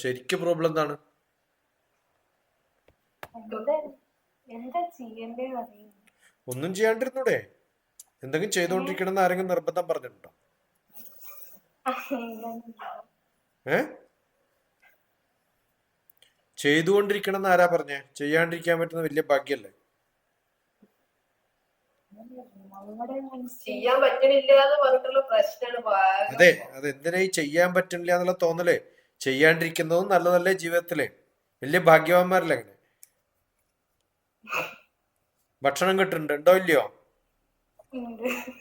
ശരിക്കും പ്രോബ്ലം എന്താണ്? ഒന്നും ചെയ്യാണ്ടിരുന്നൂടെ? എന്തെങ്കിലും ചെയ്തോണ്ടിരിക്കണം എന്ന് ആരെങ്കിലും നിർബന്ധം പറഞ്ഞിട്ടുണ്ടോ? ചെയ്തുകൊണ്ടിരിക്കണം എന്ന് ആരാ പറഞ്ഞേ? ചെയ്യാണ്ടിരിക്കാൻ പറ്റുന്ന വലിയ ഭാഗ്യല്ലേ? അതെ, അത് എന്തിനാ ഈ ചെയ്യാൻ പറ്റില്ല എന്നുള്ള തോന്നലേ? ചെയ്യാണ്ടിരിക്കുന്നതും നല്ലതല്ലേ ജീവിതത്തിലെ? വലിയ ഭാഗ്യവാന്മാരല്ലേ അങ്ങനെ? ഭക്ഷണം കിട്ടുന്നുണ്ട്, ഉണ്ടോ ഇല്ലയോ?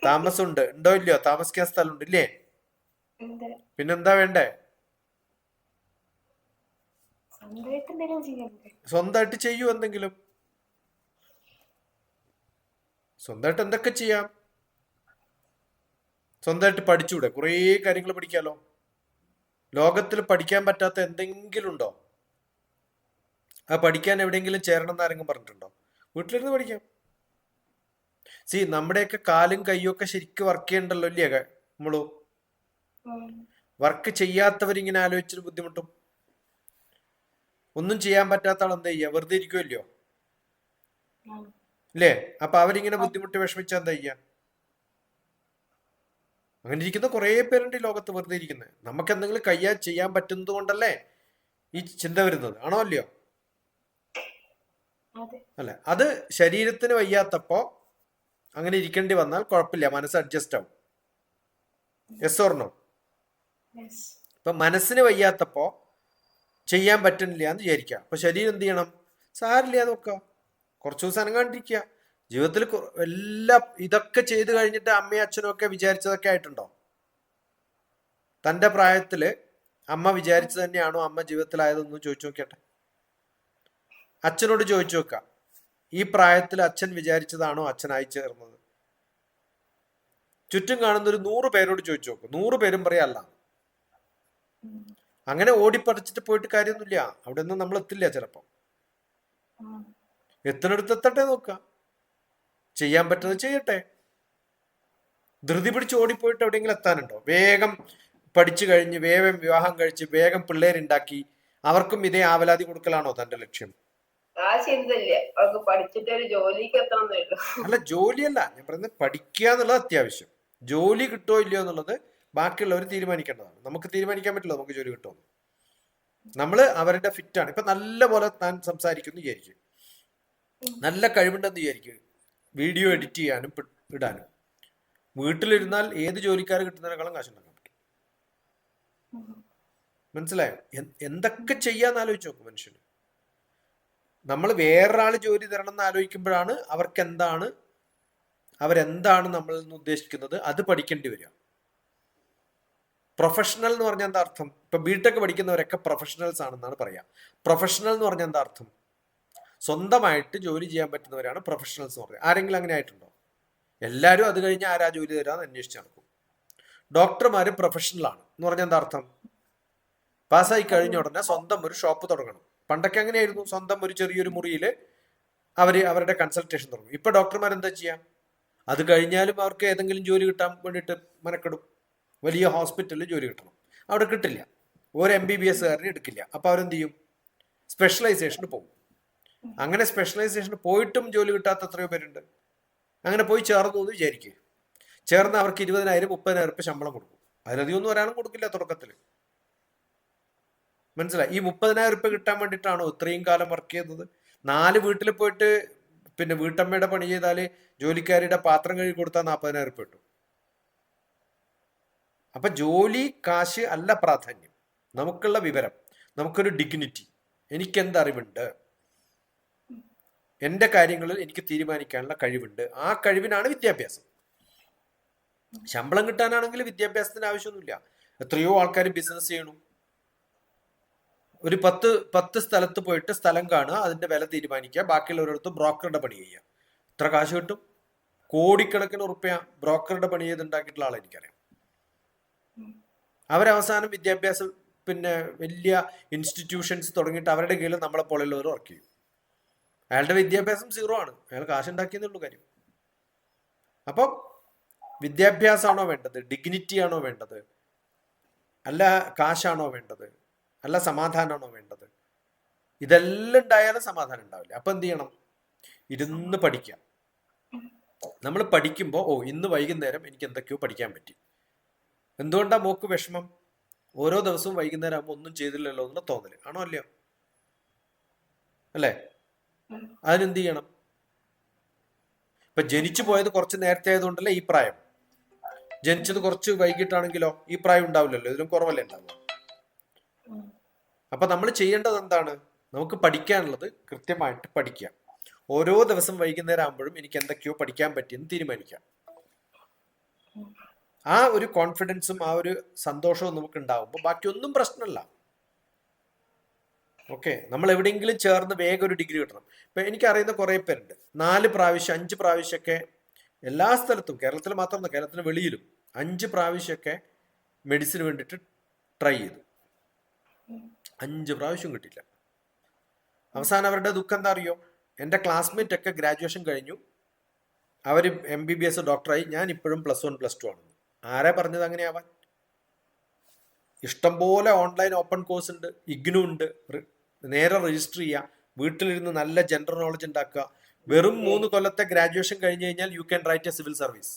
താമസമുണ്ട്, ഉണ്ടോ ഇല്ലയോ? താമസിക്കാൻ സ്ഥലമുണ്ട് ഇല്ലേ? പിന്നെന്താ വേണ്ടേ? സ്വന്തമായിട്ട് ചെയ്യൂ എന്തെങ്കിലും. സ്വന്തമായിട്ട് എന്തൊക്കെ ചെയ്യാം? സ്വന്തമായിട്ട് പഠിച്ചൂടെ? കുറേ കാര്യങ്ങൾ പഠിക്കാലോ. ലോകത്തിൽ പഠിക്കാൻ പറ്റാത്ത എന്തെങ്കിലും ഉണ്ടോ? ആ പഠിക്കാൻ എവിടെയെങ്കിലും ചേരണം എന്ന് ആരെങ്കിലും പറഞ്ഞിട്ടുണ്ടോ? വീട്ടിലിരുന്ന് പഠിക്കാം. നമ്മുടെയൊക്കെ കാലും കയ്യും ഒക്കെ ശരിക്കും വർക്ക് ചെയ്യണ്ടല്ലോ ഇല്ലേ നമ്മള്? വർക്ക് ചെയ്യാത്തവരിങ്ങനെ ആലോചിച്ചിട്ട് ബുദ്ധിമുട്ടും. ഒന്നും ചെയ്യാൻ പറ്റാത്ത ആൾ എന്താ ചെയ്യാ? വെറുതെ ഇരിക്കുമല്ലോ ഇല്ലേ? അപ്പൊ അവരിങ്ങനെ ബുദ്ധിമുട്ടി വിഷമിച്ചാ എന്താ ചെയ്യാ? അങ്ങനെ ഇരിക്കുന്ന കുറെ പേരുണ്ട് ഈ ലോകത്ത് വെറുതെ ഇരിക്കുന്നത്. നമുക്ക് എന്തെങ്കിലും ചെയ്യാൻ പറ്റുന്നത് കൊണ്ടല്ലേ ഈ ചിന്ത വരുന്നത്, ആണോ അല്ലയോ? അല്ലെ? അത് ശരീരത്തിന് വയ്യാത്തപ്പോ അങ്ങനെ ഇരിക്കേണ്ടി വന്നാൽ കുഴപ്പമില്ല, മനസ്സ് അഡ്ജസ്റ്റ് ആവും. Yes or no? ഇപ്പൊ മനസ്സിന് വയ്യാത്തപ്പോ ചെയ്യാൻ പറ്റുന്നില്ല എന്ന് വിചാരിക്കുക. അപ്പൊ ശരീരം എന്ത് ചെയ്യണം? സാരില്ല നോക്കുക, കുറച്ചു ദിവസം അനങ്ങാണ്ടിരിക്കുക. ജീവിതത്തിൽ എല്ലാം ഇതൊക്കെ ചെയ്തു കഴിഞ്ഞിട്ട് അമ്മയും അച്ഛനും ഒക്കെ വിചാരിച്ചതൊക്കെ ആയിട്ടുണ്ടോ? തന്റെ പ്രായത്തില് അമ്മ വിചാരിച്ചു തന്നെയാണോ അമ്മ ജീവിതത്തിലായതെന്ന് ചോദിച്ചു നോക്കിയട്ടെ. അച്ഛനോട് ചോദിച്ചു നോക്കാം, ഈ പ്രായത്തിൽ അച്ഛൻ വിചാരിച്ചതാണോ അച്ഛനായി ചേർന്നത്? ചുറ്റും കാണുന്ന ഒരു 100 പേരോട് ചോദിച്ചു നോക്കും, 100 പേരും പറയാല്ല. അങ്ങനെ ഓടിപ്പറിച്ചിട്ട് പോയിട്ട് കാര്യമൊന്നുമില്ല. അവിടെ ഒന്നും നമ്മൾ എത്തില്ല. ചിലപ്പോ എത്തുന്നിടത്ത് എത്തട്ടെ നോക്കുക. ചെയ്യാൻ പറ്റുന്നത് ചെയ്യട്ടെ. ധൃതി പിടിച്ച് ഓടിപ്പോയിട്ട് എവിടെയെങ്കിലും എത്താനുണ്ടോ? വേഗം പഠിച്ചു കഴിഞ്ഞ് വേഗം വിവാഹം കഴിച്ച് വേഗം പിള്ളേരുണ്ടാക്കി അവർക്കും ഇതേ ആവലാതി കൊടുക്കലാണോ തന്റെ ലക്ഷ്യം? അല്ല, ജോലിയല്ല ഞാൻ പറയുന്നത്. പഠിക്കുക എന്നുള്ളത് അത്യാവശ്യം. ജോലി കിട്ടുമോ ഇല്ലയോ എന്നുള്ളത് ബാക്കിയുള്ളവർ തീരുമാനിക്കേണ്ടതാണ്. നമുക്ക് തീരുമാനിക്കാൻ പറ്റില്ല നമുക്ക് ജോലി കിട്ടുമെന്ന്. നമ്മള് അവരുടെ ഫിറ്റാണ്. ഇപ്പൊ നല്ല പോലെ താൻ സംസാരിക്കുന്നു വിചാരിക്കും, നല്ല കഴിവുണ്ടെന്ന് വിചാരിക്കും, വീഡിയോ എഡിറ്റ് ചെയ്യാനും ഇടാനും. വീട്ടിലിരുന്നാൽ ഏത് ജോലിക്കാർ കിട്ടുന്നതിനേക്കാളും കാശുണ്ടാക്കാൻ പറ്റും. മനസ്സിലായോ? എന്തൊക്കെ ചെയ്യാന്ന് ആലോചിച്ച് നോക്കും മനുഷ്യന്. നമ്മൾ വേറൊരാള് ജോലി തരണം എന്ന് ആലോചിക്കുമ്പോഴാണ് അവരെന്താണ് നമ്മളിൽ നിന്ന് ഉദ്ദേശിക്കുന്നത് അത് പഠിക്കേണ്ടി വരിക. പ്രൊഫഷണൽ എന്ന് പറഞ്ഞാൽ എന്താ അർത്ഥം? ഇപ്പൊ ബിടെക് പഠിക്കുന്നവരൊക്കെ പ്രൊഫഷണൽസ് ആണെന്നാണ് പറയാ. പ്രൊഫഷണൽ എന്ന് പറഞ്ഞാൽ എന്താ അർത്ഥം? സ്വന്തമായിട്ട് ജോലി ചെയ്യാൻ പറ്റുന്നവരാണ് പ്രൊഫഷണൽസ് എന്ന് പറയുന്നത്. ആരെങ്കിലും അങ്ങനെ ആയിട്ടുണ്ടോ? എല്ലാവരും അത് കഴിഞ്ഞ് ആരാ ജോലി തരാന്ന് അന്വേഷിച്ച് നടക്കും. ഡോക്ടർമാര് പ്രൊഫഷണലാണ് എന്ന് പറഞ്ഞാൽ എന്താ അർത്ഥം? പാസ്സായി കഴിഞ്ഞ ഉടനെ സ്വന്തം ഒരു ഷോപ്പ് തുടങ്ങണം. പണ്ടൊക്കെ അങ്ങനെയായിരുന്നു. സ്വന്തം ഒരു ചെറിയൊരു മുറിയിൽ അവരുടെ കൺസൾട്ടേഷൻ തുടങ്ങും. ഇപ്പൊ ഡോക്ടർമാർ എന്താ ചെയ്യാം? അത് കഴിഞ്ഞാലും അവർക്ക് ഏതെങ്കിലും ജോലി കിട്ടാൻ വേണ്ടിയിട്ട് മെനക്കെടും. വലിയ ഹോസ്പിറ്റലിൽ ജോലി കിട്ടണം, അവിടെ കിട്ടില്ല. ഒരു MBBS കാരനെ എടുക്കില്ല. അപ്പൊ അവരെന്ത് ചെയ്യും? സ്പെഷ്യലൈസേഷന് പോകും. അങ്ങനെ സ്പെഷ്യലൈസേഷന് പോയിട്ടും ജോലി കിട്ടാത്ത എത്രയോ പേരുണ്ട്. അങ്ങനെ പോയി ചേർന്നു എന്ന് വിചാരിക്കുക. ചേർന്ന് അവർക്ക് 20,000 30,000 രൂപ ശമ്പളം കൊടുക്കും. അതിലധികം ഒന്നും ഒരാളും കൊടുക്കില്ല തുടക്കത്തിൽ. മനസ്സിലായി? ഈ 30,000 രൂപ കിട്ടാൻ വേണ്ടിയിട്ടാണോ ഇത്രയും കാലം വർക്ക് ചെയ്തത്? 4 വീട്ടിൽ പോയിട്ട് പിന്നെ വീട്ടമ്മയുടെ പണി ചെയ്താല് ജോലിക്കാരുടെ പാത്രം കഴുകി കൊടുത്താൽ 40,000 രൂപ കിട്ടും. അപ്പൊ ജോലി കാശ് അല്ല പ്രാധാന്യം. നമുക്കുള്ള വിവരം, നമുക്കൊരു ഡിഗ്നിറ്റി, എനിക്കെന്ത് അറിവുണ്ട്, എന്റെ കാര്യങ്ങളിൽ എനിക്ക് തീരുമാനിക്കാനുള്ള കഴിവുണ്ട്. ആ കഴിവിനാണ് വിദ്യാഭ്യാസം. ശമ്പളം കിട്ടാനാണെങ്കിൽ വിദ്യാഭ്യാസത്തിന്റെ ആവശ്യമൊന്നുമില്ല. എത്രയോ ആൾക്കാർ ബിസിനസ് ചെയ്യണു. ഒരു 10 സ്ഥലത്ത് പോയിട്ട് സ്ഥലം കാണുക, അതിന്റെ വില തീരുമാനിക്കുക, ബാക്കിയുള്ളവരടുത്ത് ബ്രോക്കറുടെ പണി ചെയ്യുക. എത്ര കാശ് കിട്ടും? കോടിക്കണക്കിന് ഉറുപ്പ്യ ബ്രോക്കറുടെ പണി ചെയ്തുണ്ടാക്കിയിട്ടുള്ള ആളെ എനിക്കറിയാം. അവരവസാനം വിദ്യാഭ്യാസം പിന്നെ വലിയ ഇൻസ്റ്റിറ്റ്യൂഷൻസ് തുടങ്ങിയിട്ട് അവരുടെ കീഴിൽ നമ്മളെ പോലെയുള്ളവർ വർക്ക് ചെയ്യും. അയാളുടെ വിദ്യാഭ്യാസം 0 ആണ്, അയാൾ കാശുണ്ടാക്കിയെന്നുള്ളൂ കാര്യം. അപ്പം വിദ്യാഭ്യാസമാണോ വേണ്ടത്? ഡിഗ്നിറ്റി ആണോ വേണ്ടത്? അല്ല കാശാണോ വേണ്ടത്? അല്ല സമാധാനമാണോ വേണ്ടത്? ഇതെല്ലാം ഉണ്ടായാലും സമാധാനം ഉണ്ടാവില്ല. അപ്പൊ എന്ത് ചെയ്യണം? ഇരുന്ന് പഠിക്കാം. നമ്മൾ പഠിക്കുമ്പോൾ ഇന്ന് വൈകുന്നേരം എനിക്ക് എന്തൊക്കെയോ പഠിക്കാൻ പറ്റി. എന്തുകൊണ്ടാ മോക്ക് വിഷമം? ഓരോ ദിവസവും വൈകുന്നേരം ആകുമ്പോൾ ഒന്നും ചെയ്തില്ലല്ലോ എന്നുള്ള തോന്നല് ആണോ അല്ലയോ? അല്ലേ? അതിനെന്ത് ചെയ്യണം? ഇപ്പൊ ജനിച്ചു പോയത് കുറച്ച് നേരത്തെ ആയതുകൊണ്ടല്ലേ ഈ പ്രായം. ജനിച്ചത് കുറച്ച് വൈകിട്ടാണെങ്കിലോ ഈ പ്രായം ഉണ്ടാവില്ലല്ലോ, ഇതിലും കുറവല്ലേ ഉണ്ടാവുക. അപ്പൊ നമ്മൾ ചെയ്യേണ്ടത് എന്താണ്? നമുക്ക് പഠിക്കാനുള്ളത് കൃത്യമായിട്ട് പഠിക്കാം. ഓരോ ദിവസം വൈകുന്നേരം ആകുമ്പോഴും എനിക്ക് എന്തൊക്കെയോ പഠിക്കാൻ പറ്റിയെന്ന് തീരുമാനിക്കാം. ആ ഒരു കോൺഫിഡൻസും ആ ഒരു സന്തോഷവും നമുക്ക് ഉണ്ടാവുമ്പോൾ ബാക്കിയൊന്നും പ്രശ്നമല്ല. ഓക്കെ, നമ്മൾ എവിടെയെങ്കിലും ചേർന്ന് വേഗം ഒരു ഡിഗ്രി കിട്ടണം. ഇപ്പൊ എനിക്കറിയുന്ന കുറെ പേരുണ്ട് 4 പ്രാവശ്യം 5 പ്രാവശ്യമൊക്കെ എല്ലാ സ്ഥലത്തും, കേരളത്തിൽ മാത്രമല്ല കേരളത്തിന് വെളിയിലും 5 പ്രാവശ്യമൊക്കെ മെഡിസിന് വേണ്ടിയിട്ട് ട്രൈ ചെയ്തു. 5 പ്രാവശ്യം കിട്ടില്ല. അവസാനം അവരുടെ ദുഃഖം എന്താ അറിയോ? എൻ്റെ ക്ലാസ്മേറ്റ് ഒക്കെ ഗ്രാജുവേഷൻ കഴിഞ്ഞു, അവർ MBBS ഡോക്ടറായി, ഞാൻ ഇപ്പോഴും +1 +2 ആണെന്ന്. ആരാ പറഞ്ഞത് അങ്ങനെയാവാൻ? ഇഷ്ടംപോലെ ഓൺലൈൻ ഓപ്പൺ കോഴ്സ് ഉണ്ട്, ഇഗ്നു ഉണ്ട്. നേരെ രജിസ്റ്റർ ചെയ്യുക, വീട്ടിലിരുന്ന് നല്ല ജനറൽ നോളജ് ഉണ്ടാക്കുക. വെറും 3 കൊല്ലത്തെ ഗ്രാജുവേഷൻ കഴിഞ്ഞു കഴിഞ്ഞാൽ you can write a civil service.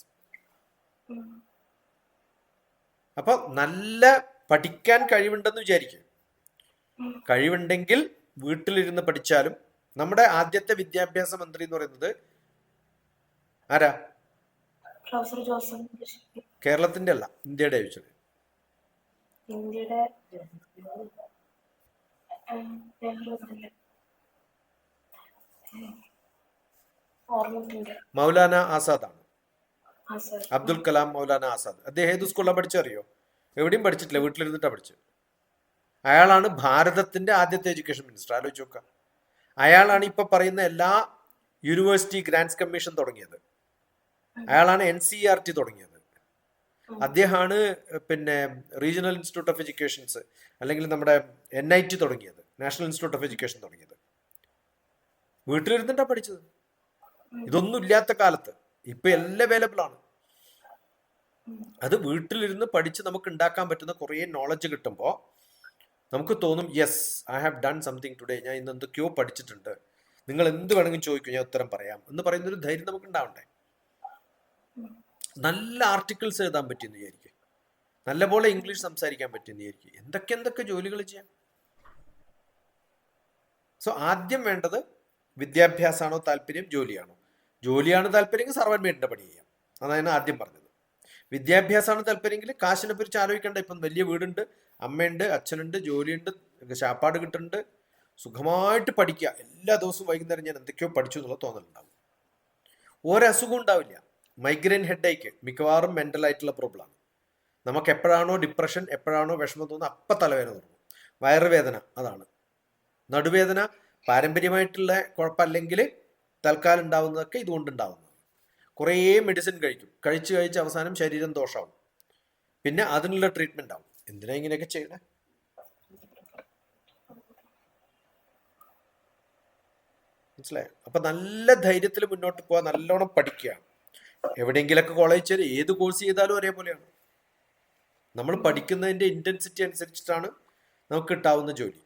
അപ്പൊ നല്ല പഠിക്കാൻ കഴിവുണ്ടെന്ന് വിചാരിക്കും. കഴിവുണ്ടെങ്കിൽ വീട്ടിലിരുന്ന് പഠിച്ചാലും. നമ്മുടെ ആദ്യത്തെ വിദ്യാഭ്യാസ മന്ത്രി എന്ന് പറയുന്നത് ആരാ? കേരളത്തിന്റെ അല്ല, ഇന്ത്യയുടെ ചോദിച്ചത്. മൗലാന ആസാദാണ്. അബ്ദുൽ കലാം മൗലാന ആസാദ്. അദ്ദേഹം ഏത് സ്കൂളിലാണ് പഠിച്ചറിയോ? എവിടെയും പഠിച്ചിട്ടില്ല, വീട്ടിലിരുന്നിട്ടാണ് പഠിച്ചത്. അയാളാണ് ഭാരതത്തിന്റെ ആദ്യത്തെ എഡ്യൂക്കേഷൻ മിനിസ്റ്റർ. ആലോചിച്ച് നോക്കുക. അയാളാണ് ഇപ്പൊ പറയുന്ന എല്ലാ യൂണിവേഴ്സിറ്റി ഗ്രാന്റ്സ് കമ്മീഷൻ തുടങ്ങിയത്. അയാളാണ് NCERT തുടങ്ങിയത്. അദ്ദേഹമാണ് പിന്നെ റീജിയണൽ ഇൻസ്റ്റിറ്റ്യൂട്ട് ഓഫ് എഡ്യൂക്കേഷൻസ് അല്ലെങ്കിൽ നമ്മുടെ NIT തുടങ്ങിയത്, നാഷണൽ ഇൻസ്റ്റിറ്റ്യൂട്ട് ഓഫ് എഡ്യൂക്കേഷൻ തുടങ്ങിയത്. വീട്ടിലിരുന്നിട്ടാണ് പഠിച്ചത്. ഇതൊന്നും ഇല്ലാത്ത കാലത്ത്. ഇപ്പൊ എല്ലാം അവൈലബിൾ ആണ്. അത് വീട്ടിലിരുന്ന് പഠിച്ച് നമുക്ക് ഉണ്ടാക്കാൻ പറ്റുന്ന കുറേ നോളജ് കിട്ടുമ്പോൾ നമുക്ക് തോന്നും, yes I have done something today. ഞാൻ ഇന്ന് എന്തൊക്കെയോ പഠിച്ചിട്ടുണ്ട്. നിങ്ങൾ എന്ത് വേണമെങ്കിലും ചോദിക്കും, ഞാൻ ഉത്തരം പറയാം എന്ന് പറയുന്നൊരു ധൈര്യം നമുക്ക് ഉണ്ടാവണ്ടേ? നല്ല ആർട്ടിക്കിൾസ് എഴുതാൻ പറ്റിയെന്ന് വിചാരിക്കും, നല്ലപോലെ ഇംഗ്ലീഷ് സംസാരിക്കാൻ പറ്റിയെന്ന് വിചാരിക്കും, എന്തൊക്കെ ജോലികൾ ചെയ്യാം. സോ ആദ്യം വേണ്ടത് വിദ്യാഭ്യാസമാണോ താല്പര്യം, ജോലിയാണോ? ജോലിയാണ് താല്പര്യമെങ്കിൽ സർവൻമേറ്റിന്റെ പണി ചെയ്യാം. അതാണ് ആദ്യം പറഞ്ഞത്. വിദ്യാഭ്യാസമാണ് താല്പര്യമെങ്കിൽ കാശിനെ കുറിച്ച് ആലോചിക്കേണ്ട. ഇപ്പം വലിയ വീടുണ്ട്, അമ്മയുണ്ട്, അച്ഛനുണ്ട്, ജോലിയുണ്ട്, ശാപ്പാട് കിട്ടുന്നുണ്ട്, സുഖമായിട്ട് പഠിക്കുക. എല്ലാ ദിവസവും വൈകുന്നേരം ഞാൻ എന്തൊക്കെയോ പഠിച്ചു എന്നുള്ള തോന്നലുണ്ടാവും. ഒരസുഖം ഉണ്ടാവില്ല. മൈഗ്രെയിൻ ഹെഡേക്ക് മിക്കവാറും മെന്റൽ ആയിട്ടുള്ള പ്രോബ്ലമാണ്. നമുക്ക് എപ്പോഴാണോ ഡിപ്രഷൻ, എപ്പോഴാണോ വിഷമം തോന്നുന്നത്, അപ്പം തലവേദന തുടങ്ങും. വയറുവേദന അതാണ്. നടുവേദന പാരമ്പര്യമായിട്ടുള്ള കുഴപ്പമല്ലെങ്കിൽ തൽക്കാലം ഉണ്ടാവുന്നതൊക്കെ ഇതുകൊണ്ടുണ്ടാവുന്നതാണ്. കുറേ മെഡിസിൻ കഴിച്ച് അവസാനം ശരീരം ദോഷമാവും. പിന്നെ അതിനുള്ള ട്രീറ്റ്മെന്റ് ആവും. എന്തിനാ ഇങ്ങനെയൊക്കെ ചെയ്യണേ? മനസ്സിലായോ? അപ്പൊ നല്ല ധൈര്യത്തിൽ മുന്നോട്ട് പോവാൻ, നല്ലോണം പഠിക്കുക. എവിടെയെങ്കിലൊക്കെ കോളേജ് ചേരും, ഏത് കോഴ്സ് ചെയ്താലും ഒരേപോലെയാണ്. നമ്മൾ പഠിക്കുന്നതിന്റെ ഇന്റൻസിറ്റി അനുസരിച്ചിട്ടാണ് നമുക്ക് കിട്ടാവുന്ന ജോലി.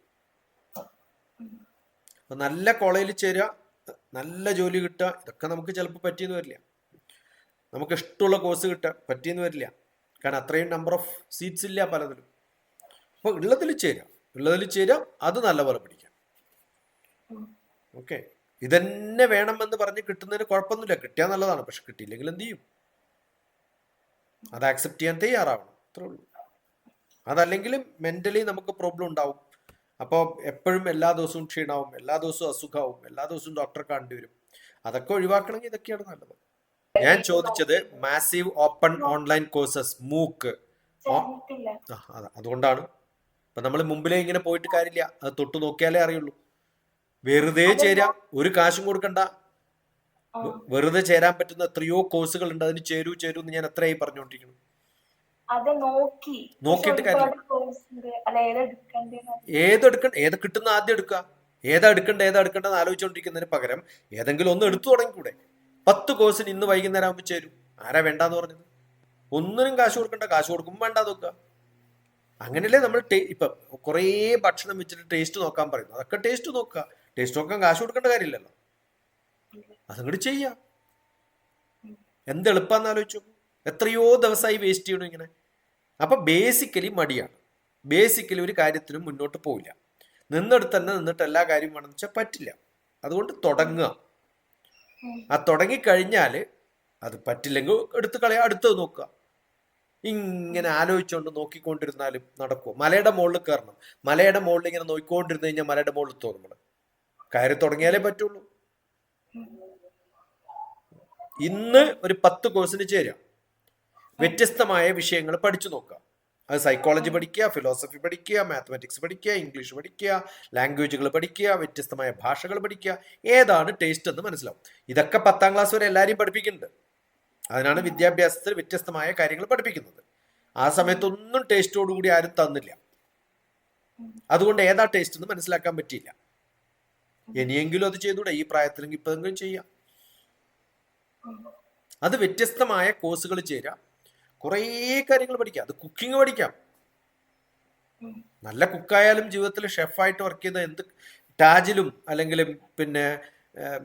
അപ്പൊ നല്ല കോളേജിൽ ചേരുക, നല്ല ജോലി കിട്ടുക, ഇതൊക്കെ നമുക്ക് ചിലപ്പോൾ പറ്റിയെന്ന് വരില്ല. നമുക്ക് ഇഷ്ടമുള്ള കോഴ്സ് കിട്ടുക പറ്റിയെന്ന് വരില്ല. കാരണം അത്രയും നമ്പർ ഓഫ് സീറ്റ്സ് ഇല്ല പലതിലും. അപ്പോൾ ഉള്ളതിൽ ചേരുക, അത് നല്ലപോലെ പഠിക്കാം. ഓക്കെ, ഇതന്നെ വേണമെന്ന് പറഞ്ഞ് കിട്ടുന്നതിന് കുഴപ്പമൊന്നുമില്ല. കിട്ടിയാൽ നല്ലതാണ്. പക്ഷെ കിട്ടിയില്ലെങ്കിൽ എന്ത് ചെയ്യും? അത് ആക്സെപ്റ്റ് ചെയ്യാൻ തയ്യാറാവണം, അത്രേ ഉള്ളൂ. അതല്ലെങ്കിൽ മെന്റലി നമുക്ക് പ്രോബ്ലം ഉണ്ടാവും. അപ്പോൾ എപ്പോഴും എല്ലാ ദിവസവും ക്ഷീണാവും, എല്ലാ ദിവസവും അസുഖമാവും, എല്ലാ ദിവസവും ഡോക്ടറെ കാണേണ്ടി വരും. അതൊക്കെ ഒഴിവാക്കണമെങ്കിൽ ഇതൊക്കെയാണ് നല്ലത്. ഞാൻ ചോദിച്ചത് മാസീവ് ഓപ്പൺ ഓൺലൈൻ കോഴ്സസ് മൂക്ക്. അതുകൊണ്ടാണ് ഇപ്പൊ നമ്മൾ മുമ്പിലേ ഇങ്ങനെ പോയിട്ട് കാര്യമില്ല. അത് തൊട്ട് നോക്കിയാലേ അറിയുള്ളൂ. വെറുതെ ചേരാം, ഒരു കാശും കൊടുക്കണ്ട. വെറുതെ ചേരാൻ പറ്റുന്ന എത്രയോ കോഴ്സുകൾ ഉണ്ട്. അതിന് ചേരൂ എന്ന് ഞാൻ എത്രയായി പറഞ്ഞുകൊണ്ടിരിക്കുന്നു. നോക്കിയിട്ട് കാര്യം ഏത് കിട്ടുന്ന ആദ്യം എടുക്കുക. ഏതാ എടുക്കേണ്ടത് ആലോചിച്ചുകൊണ്ടിരിക്കുന്നതിന് പകരം ഏതെങ്കിലും ഒന്ന് എടുത്തു തുടങ്ങിക്കൂടെ? 10 കോഴ്സിന് ഇന്ന് വൈകുന്നേരം ആകുമ്പോൾ ചേരും. ആരാ വേണ്ടാന്ന് പറഞ്ഞത്? ഒന്നിനും കാശ് കൊടുക്കണ്ട. കാശ് കൊടുക്കുമ്പോൾ വേണ്ടാന്ന് നോക്കുക. അങ്ങനെയല്ലേ നമ്മൾ ഇപ്പൊ കുറേ ഭക്ഷണം വെച്ചിട്ട് ടേസ്റ്റ് നോക്കാൻ പറയുന്നു. അതൊക്കെ ടേസ്റ്റ് നോക്കുക. ടേസ്റ്റ് നോക്കാൻ കാശ് കൊടുക്കേണ്ട കാര്യമില്ലല്ലോ, അതങ്ങോട്ട് ചെയ്യാം. എന്ത് എളുപ്പമെന്ന് ആലോചിച്ചു. എത്രയോ ദിവസമായി വേസ്റ്റ് ചെയ്യണം ഇങ്ങനെ. അപ്പൊ ബേസിക്കലി മടിയാണ്. ബേസിക്കലി ഒരു കാര്യത്തിനും മുന്നോട്ട് പോവില്ല. നിന്നെടുത്ത് തന്നെ നിന്നിട്ട് എല്ലാ കാര്യം വേണമെന്ന് വെച്ചാൽ പറ്റില്ല. അതുകൊണ്ട് തുടങ്ങുക. ആ തുടങ്ങിക്കഴിഞ്ഞാൽ അത് പറ്റില്ലെങ്കിൽ എടുത്ത് കളയാ, അടുത്തത് നോക്കുക. ഇങ്ങനെ ആലോചിച്ചുകൊണ്ട് നോക്കിക്കൊണ്ടിരുന്നാലും നടക്കും. മലയുടെ മുകളിൽ കയറണം. മലയുടെ മുകളിൽ ഇങ്ങനെ നോക്കിക്കൊണ്ടിരുന്നു കഴിഞ്ഞാൽ മലയുടെ മുകളിൽ തോന്നും. നമ്മൾ കയറി തുടങ്ങിയാലേ പറ്റുള്ളൂ. ഇന്ന് ഒരു 10 കോഴ്സിന് ചേരാം. വ്യത്യസ്തമായ വിഷയങ്ങൾ പഠിച്ചു നോക്കുക. അത് സൈക്കോളജി പഠിക്കുക, ഫിലോസഫി പഠിക്കുക, മാത്തമാറ്റിക്സ് പഠിക്കുക, ഇംഗ്ലീഷ് പഠിക്കുക, ലാംഗ്വേജുകൾ പഠിക്കുക, വ്യത്യസ്തമായ ഭാഷകൾ പഠിക്കുക. ഏതാണ് ടേസ്റ്റ് എന്ന് മനസ്സിലാവും. ഇതൊക്കെ 10ാം ക്ലാസ് വരെ എല്ലാവരെയും പഠിപ്പിക്കുന്നുണ്ട്. അതിനാണ് വിദ്യാഭ്യാസത്തിൽ വ്യത്യസ്തമായ കാര്യങ്ങൾ പഠിപ്പിക്കുന്നത്. ആ സമയത്തൊന്നും ടേസ്റ്റോടുകൂടി ആരും തന്നില്ല. അതുകൊണ്ട് ഏതാ ടേസ്റ്റ് എന്ന് മനസ്സിലാക്കാൻ പറ്റിയില്ല. ഇനിയെങ്കിലും അത് ചെയ്തൂടെ? ഈ പ്രായത്തിലെങ്കിൽ ഇപ്പോഴെങ്കിലും ചെയ്യാം. അത് വ്യത്യസ്തമായ കോഴ്സുകൾ ചേരാം. കുറേ കാര്യങ്ങൾ പഠിക്കാം. അത് കുക്കിംഗ് പഠിക്കാം. നല്ല കുക്കായാലും ജീവിതത്തിൽ ഷെഫായിട്ട് വർക്ക് ചെയ്ത എന്ത് ടാജിലും അല്ലെങ്കിൽ പിന്നെ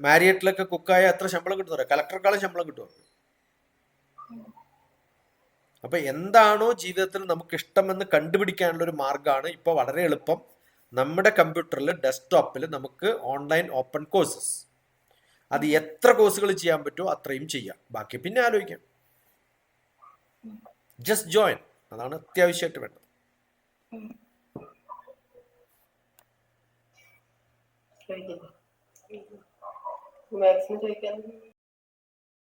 മാരിയറ്റിലൊക്കെ കുക്കായ എത്ര ശമ്പളം കിട്ടുന്ന കളക്ടർക്കാളും ശമ്പളം കിട്ടും. അപ്പൊ എന്താണോ ജീവിതത്തിൽ നമുക്ക് ഇഷ്ടമെന്ന് കണ്ടുപിടിക്കാനുള്ള ഒരു മാർഗമാണ് ഇപ്പൊ വളരെ എളുപ്പം. നമ്മുടെ കമ്പ്യൂട്ടറിൽ ഡെസ്ക്ടോപ്പിൽ നമുക്ക് ഓൺലൈൻ ഓപ്പൺ കോഴ്സസ്, അത് എത്ര കോഴ്സുകൾ ചെയ്യാൻ പറ്റുമോ അത്രയും ചെയ്യാം. ബാക്കി പിന്നെ ആലോചിക്കാം. ജസ്റ്റ് ജോയിൻ, അതാണ് അത്യാവശ്യമായിട്ട് വേണ്ടത്. മാക്സിമം ചോദിക്കാൻ